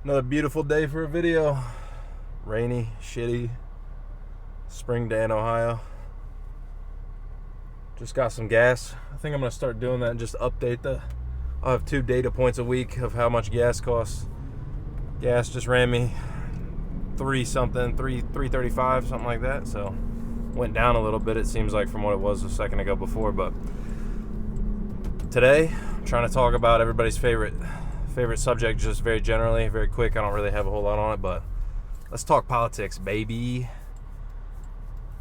Another beautiful day for a video. Rainy, shitty, spring day in Ohio. Just got some gas. I think I'm gonna start doing that and just update I'll have 2 data points a week of how much gas costs. Gas just ran me 335, something like that. So went down a little bit, it seems like, from what it was a second ago before. But today I'm trying to talk about everybody's favorite subject, just very generally, very quick. I don't really have a whole lot on it, but let's talk politics, baby.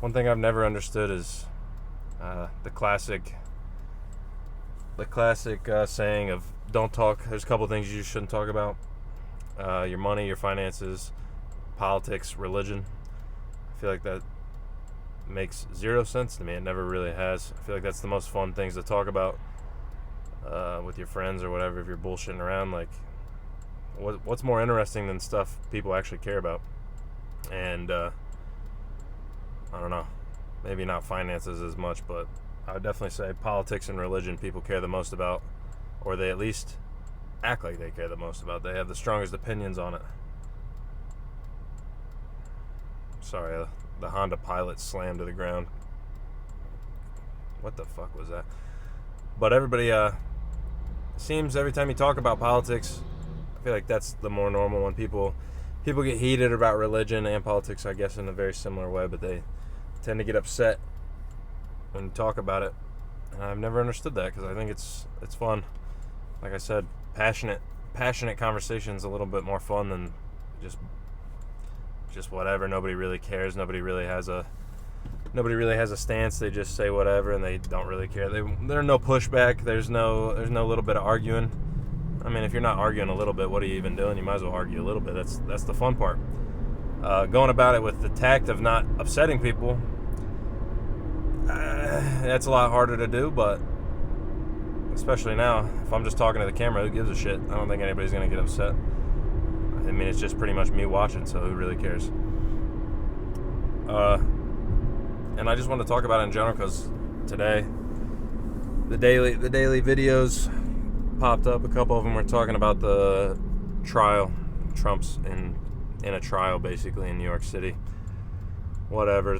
One thing I've never understood is the classic saying of don't talk. There's a couple things you shouldn't talk about: your money, your finances, politics, religion. I feel like that makes zero sense to me. It never really has. I feel like that's the most fun things to talk about with your friends or whatever, if you're bullshitting around. Like, what's more interesting than stuff people actually care about? And I don't know, maybe not finances as much, but I would definitely say politics and religion people care the most about, or they at least act like they care the most about. They have the strongest opinions on it. Sorry, the Honda Pilot slammed to the ground. What the fuck was that? But everybody seems, every time you talk about politics, I feel like that's the more normal one. People get heated about religion and politics, I guess, in a very similar way, but they tend to get upset when you talk about it. And I've never understood that, because I think it's fun. Like I said, passionate conversation's a little bit more fun than just whatever. Nobody really cares. Nobody really has a stance. They just say whatever, and they don't really care. There's no pushback. There's no little bit of arguing. I mean, if you're not arguing a little bit, what are you even doing? You might as well argue a little bit. That's the fun part. Going about it with the tact of not upsetting people, that's a lot harder to do. But especially now, if I'm just talking to the camera, who gives a shit? I don't think anybody's gonna get upset. I mean, it's just pretty much me watching, so who really cares? And I just want to talk about it in general, because today the daily videos popped up. A couple of them were talking about the trial. Trump's in a trial, basically, in New York City. Whatever.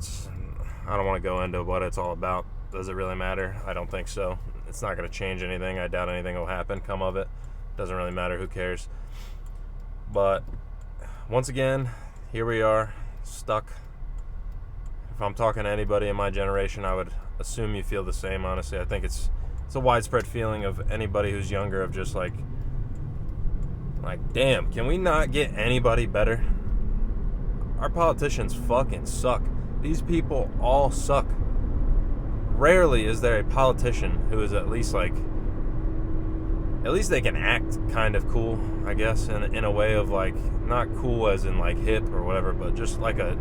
I don't want to go into what it's all about. Does it really matter? I don't think so. It's not going to change anything. I doubt anything will come of it. Doesn't really matter. Who cares? But once again, here we are, stuck. If I'm talking to anybody in my generation, I would assume you feel the same, honestly. I think it's a widespread feeling of anybody who's younger, of just like, damn, can we not get anybody better? Our politicians fucking suck. These people all suck. Rarely is there a politician who is at least they can act kind of cool, I guess, in a way of, like, not cool as in like hip or whatever, but just like a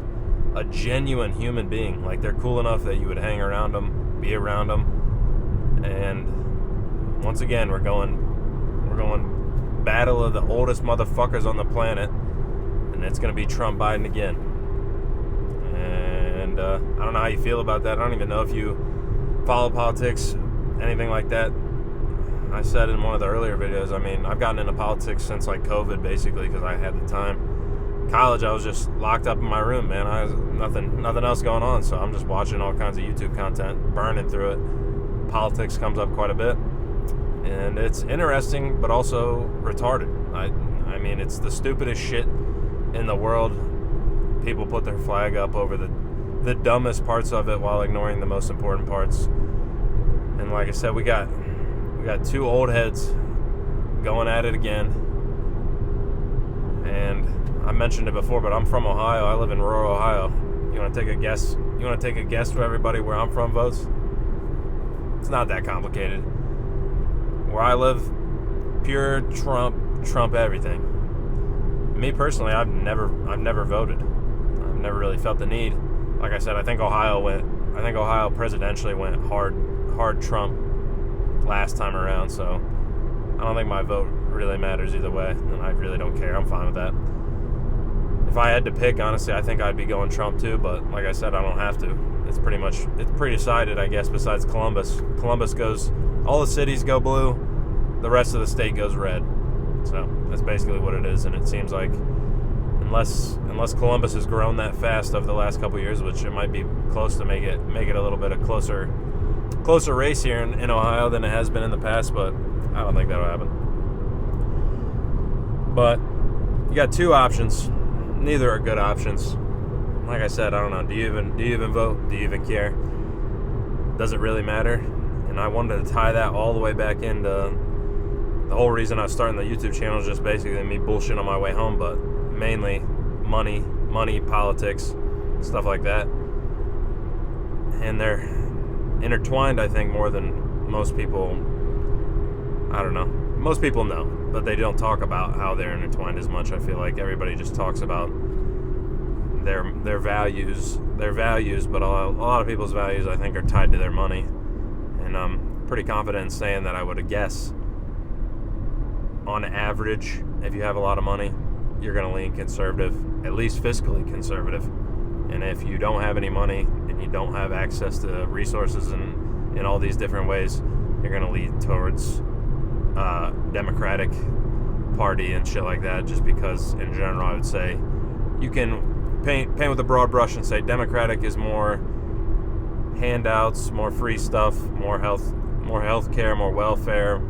genuine human being. Like, they're cool enough that you would hang around them, be around them. And once again, we're going battle of the oldest motherfuckers on the planet, and it's going to be Trump Biden again. And I don't know how you feel about that. I don't even know if you follow politics, anything like that. I said in one of the earlier videos, I mean, I've gotten into politics since like COVID, basically, because I had the time. College, I was just locked up in my room, man. I was nothing else going on, so I'm just watching all kinds of YouTube content, burning through it. Politics comes up quite a bit, and it's interesting, but also retarded. I mean, it's the stupidest shit in the world. People put their flag up over the dumbest parts of it while ignoring the most important parts. And like I said, we got 2 old heads going at it again. And I mentioned it before, but I'm from Ohio. I live in rural Ohio. You want to take a guess? You want to take a guess for everybody where I'm from votes? It's not that complicated. Where I live, pure Trump everything. Me personally, I've never voted. I've never really felt the need. Like I said, I think Ohio presidentially went hard Trump last time around, so I don't think my vote really matters either way, and I really don't care. I'm fine with that. If I had to pick, honestly, I think I'd be going Trump too, but like I said, I don't have to. It's pre-decided, I guess, besides Columbus. All the cities go blue, the rest of the state goes red. So that's basically what it is, and it seems like unless Columbus has grown that fast over the last couple of years, which it might be close to make it a little bit of closer race here in Ohio than it has been in the past, but I don't think that'll happen. But you got two options. Neither are good options. Like I said, I don't know. Do you even vote? Do you even care? Does it really matter? And I wanted to tie that all the way back into the whole reason I was starting the YouTube channel is just basically me bullshit on my way home, but mainly money, politics, stuff like that. And they're intertwined, I think, more than most people. I don't know. Most people know, but they don't talk about how they're intertwined as much. I feel like everybody just talks about their values, but a lot of people's values, I think, are tied to their money. And I'm pretty confident in saying that I would guess, on average, if you have a lot of money, you're going to lean conservative, at least fiscally conservative. And if you don't have any money and you don't have access to resources in all these different ways, you're going to lean towards Democratic Party and shit like that, just because in general I would say you can paint with a broad brush and say Democratic is more handouts, more free stuff, more health care, more welfare,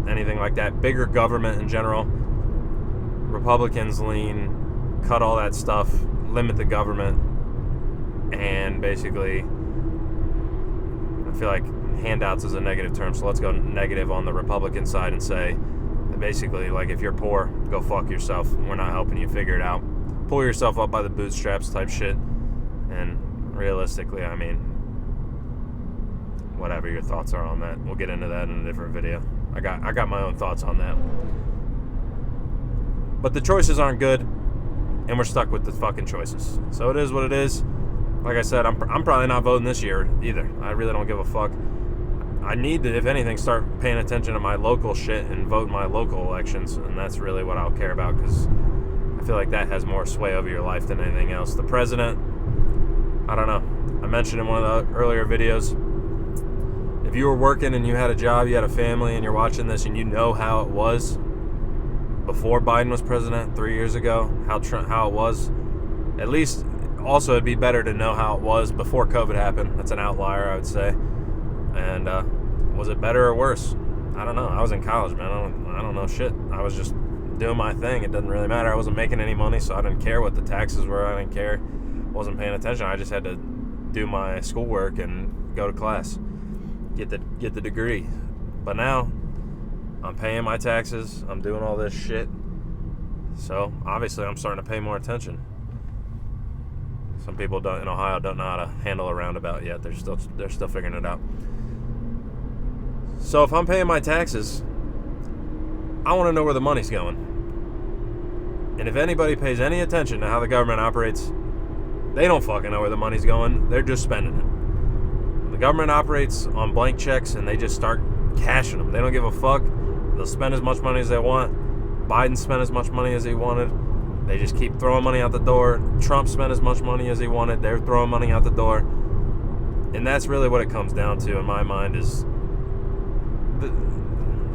anything like that, bigger government in general. Republicans lean cut all that stuff, limit the government, and basically I feel like handouts is a negative term, so let's go negative on the Republican side and say basically, like, if you're poor, go fuck yourself. We're not helping you figure it out. Pull yourself up by the bootstraps type shit. And realistically, I mean, whatever your thoughts are on that, we'll get into that in a different video. I got my own thoughts on that. But the choices aren't good, and we're stuck with the fucking choices. So it is what it is. Like I said, I'm probably not voting this year either. I really don't give a fuck. I need to, if anything, start paying attention to my local shit and vote in my local elections, and that's really what I'll care about, because I feel like that has more sway over your life than anything else. The president, I don't know. I mentioned in one of the earlier videos, if you were working and you had a job, you had a family, and you're watching this and you know how it was before Biden was president 3 years ago, how it was, at least also it'd be better to know how it was before COVID happened. That's an outlier, I would say. And was it better or worse? I don't know. I was in college, man. I don't know shit. I was just doing my thing. It doesn't really matter. I wasn't making any money, so I didn't care what the taxes were. I didn't care. Wasn't paying attention. I just had to do my schoolwork and go to class, get the degree. But now I'm paying my taxes. I'm doing all this shit. So obviously I'm starting to pay more attention. Some people in Ohio don't know how to handle a roundabout yet. They're still figuring it out. So if I'm paying my taxes, I want to know where the money's going. And if anybody pays any attention to how the government operates, they don't fucking know where the money's going. They're just spending it. The government operates on blank checks, and they just start cashing them. They don't give a fuck. They'll spend as much money as they want. Biden spent as much money as he wanted. They just keep throwing money out the door. Trump spent as much money as he wanted. They're throwing money out the door. And that's really what it comes down to in my mind is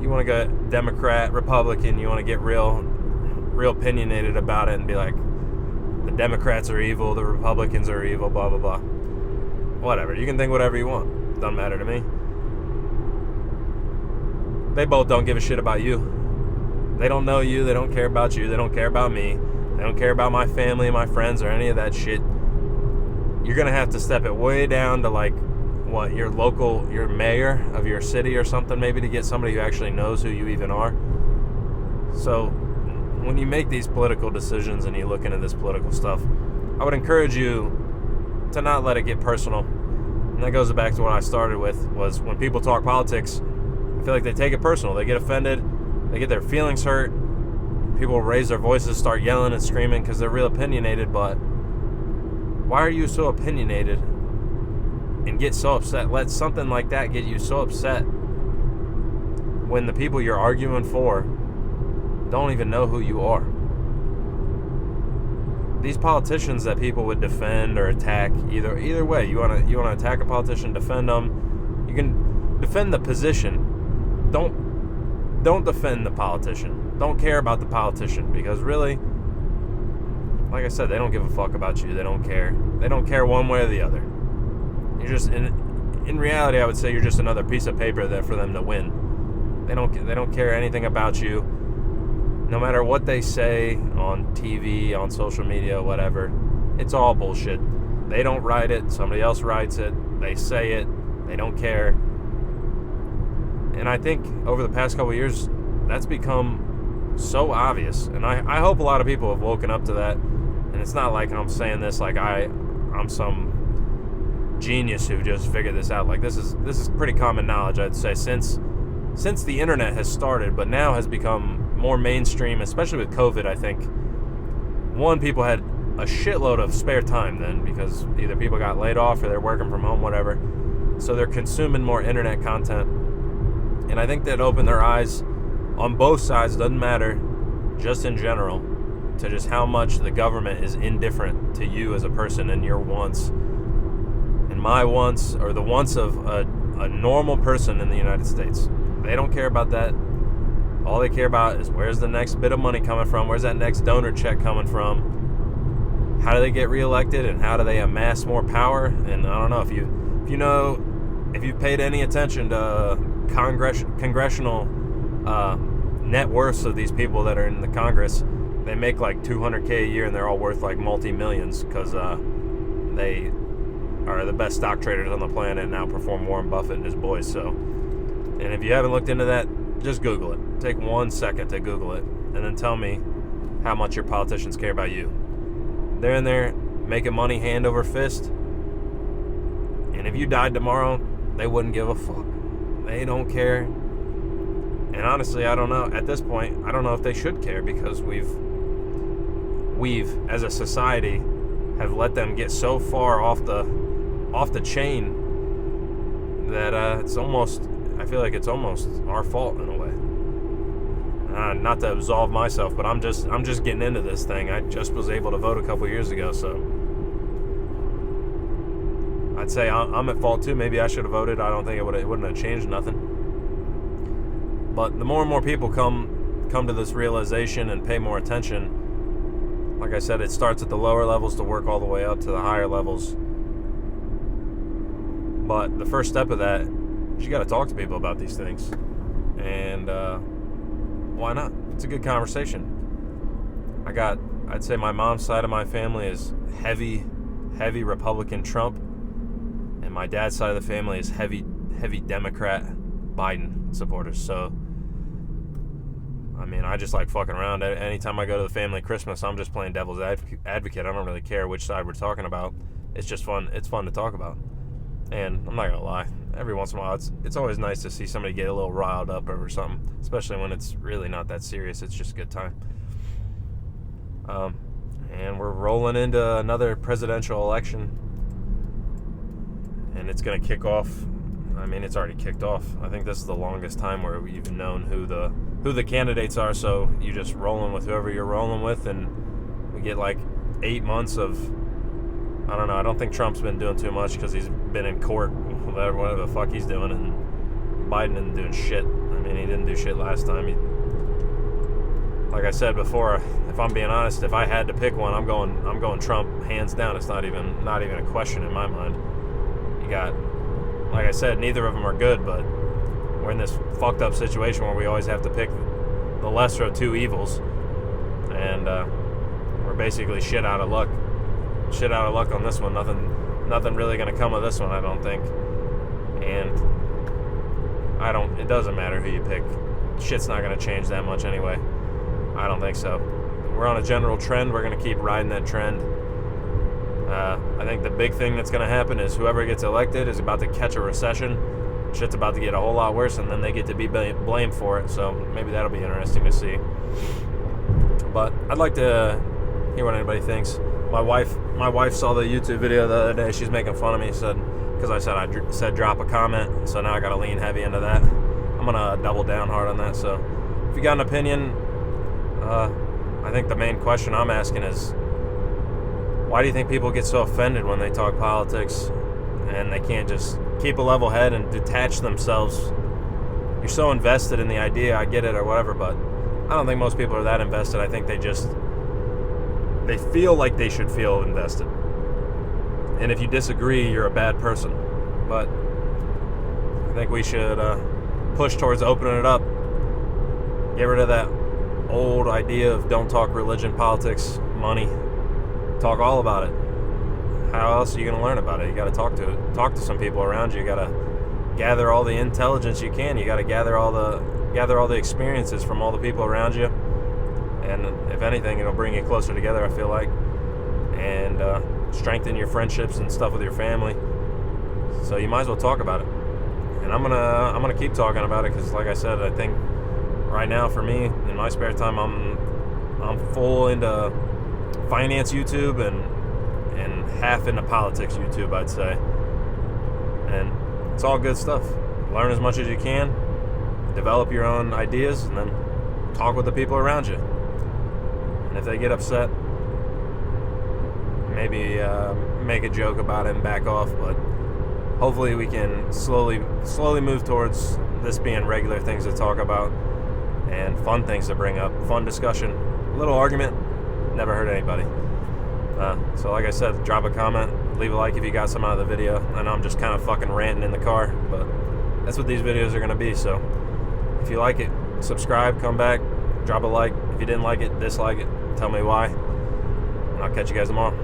you want to go Democrat, Republican, you want to get real opinionated about it and be like, the Democrats are evil, the Republicans are evil, blah, blah, blah. Whatever. You can think whatever you want. Doesn't matter to me. They both don't give a shit about you. They don't know you. They don't care about you. They don't care about me. They don't care about my family, my friends, or any of that shit. You're going to have to step it way down to, like, what, your mayor of your city or something, maybe, to get somebody who actually knows who you even are. So when you make these political decisions and you look into this political stuff, I would encourage you to not let it get personal. And that goes back to what I started with, was when people talk politics, I feel like they take it personal. They get offended. They get their feelings hurt. People raise their voices, start yelling and screaming because they're real opinionated, but why are you so opinionated and get so upset? Let something like that get you so upset when the people you're arguing for don't even know who you are. These politicians that people would defend or attack, either way, you want to attack a politician, defend them. You can defend the position. Don't defend the politician. don't care about the politician, because really, like I said, they don't give a fuck about you. They don't care. They don't care one way or the other. You're just in reality, I would say you're just another piece of paper that for them to win. They don't care anything about you. No matter what they say on TV, on social media, whatever, it's all bullshit. They don't write it. Somebody else writes it. They say it. They don't care. And I think over the past couple of years, that's become so obvious. And I hope a lot of people have woken up to that. And it's not like I'm saying this like I'm some genius who just figured this out. Like this is pretty common knowledge, I'd say, since the internet has started, but now has become more mainstream, especially with COVID. I think people had a shitload of spare time then, because either people got laid off or they're working from home, whatever. So they're consuming more internet content. And I think that opened their eyes on both sides, doesn't matter, just in general, to just how much the government is indifferent to you as a person and your wants and my wants, or the wants of a normal person in the United States. They don't care about that. All they care about is where's the next bit of money coming from, where's that next donor check coming from, how do they get reelected, and how do they amass more power. And I don't know if you've paid any attention to congressional net worths of these people that are in the Congress. They make like $200K a year, and they're all worth like multi-millions because they are the best stock traders on the planet and outperform Warren Buffett and his boys. So, and if you haven't looked into that, just Google it. Take 1 second to Google it, and then tell me how much your politicians care about you. They're in there making money hand over fist, and if you died tomorrow, they wouldn't give a fuck. They don't care. And honestly, I don't know. At this point, I don't know if they should care, because we've as a society have let them get so far off the chain that I feel like it's almost our fault in a way. Not to absolve myself, but I'm just getting into this thing. I just was able to vote a couple years ago, so I'd say I'm at fault too. Maybe I should have voted. I don't think it wouldn't have changed nothing. But the more and more people come to this realization and pay more attention, like I said, it starts at the lower levels to work all the way up to the higher levels. But the first step of that is you got to talk to people about these things. And why not? It's a good conversation. I'd say my mom's side of my family is heavy Republican Trump, and my dad's side of the family is heavy Democrat Biden supporters. So, I mean, I just like fucking around. Anytime I go to the family Christmas, I'm just playing devil's advocate. I don't really care which side we're talking about. It's just fun. It's fun to talk about. And I'm not gonna lie, every once in a while, it's always nice to see somebody get a little riled up over something, especially when it's really not that serious. It's just a good time. And we're rolling into another presidential election, and it's gonna kick off. I mean, it's already kicked off. I think this is the longest time where we've known who the candidates are. So you just rolling with whoever you're rolling with, and we get like 8 months of, I don't know. I don't think Trump's been doing too much because he's been in court, whatever the fuck he's doing, and Biden isn't doing shit. I mean, he didn't do shit last time. Like I said before, if I'm being honest, if I had to pick one, I'm going Trump hands down. It's not even a question in my mind. You got, like I said, neither of them are good, but we're in this fucked up situation where we always have to pick the lesser of two evils, and we're basically shit out of luck on this one. Nothing really gonna come of this one, I don't think. And it doesn't matter who you pick. Shit's not gonna change that much anyway. I don't think so. We're on a general trend. We're gonna keep riding that trend. I think the big thing that's gonna happen is whoever gets elected is about to catch a recession. Shit's about to get a whole lot worse, and then they get to be blamed for it. So maybe that'll be interesting to see. But I'd like to hear what anybody thinks. My wife saw the YouTube video the other day. She's making fun of me, because I said drop a comment. So now I got to lean heavy into that. I'm gonna double down hard on that. So if you got an opinion, I think the main question I'm asking is, why do you think people get so offended when they talk politics and they can't just keep a level head and detach themselves? You're so invested in the idea, I get it or whatever, but I don't think most people are that invested. I think they feel like they should feel invested. And if you disagree, you're a bad person. But I think we should push towards opening it up. Get rid of that old idea of don't talk religion, politics, money. Talk all about it. How else are you going to learn about it? You got to talk to some people around you. You got to gather all the intelligence you can. You got to gather all the experiences from all the people around you. And if anything, it'll bring you closer together, I feel like, and strengthen your friendships and stuff with your family. So you might as well talk about it. And I'm gonna keep talking about it because, like I said, I think right now for me in my spare time, I'm full into finance YouTube and half into politics YouTube, I'd say. And it's all good stuff. Learn as much as you can, develop your own ideas, and then talk with the people around you. And if they get upset, maybe make a joke about it and back off. But hopefully we can slowly move towards this being regular things to talk about and fun things to bring up. Fun discussion. A little argument never hurt anybody. So like I said, drop a comment, leave a like if you got some out of the video. I know I'm just kind of fucking ranting in the car, but that's what these videos are going to be. So if you like it, subscribe, come back, drop a like. If you didn't like it, dislike it, tell me why. And I'll catch you guys tomorrow.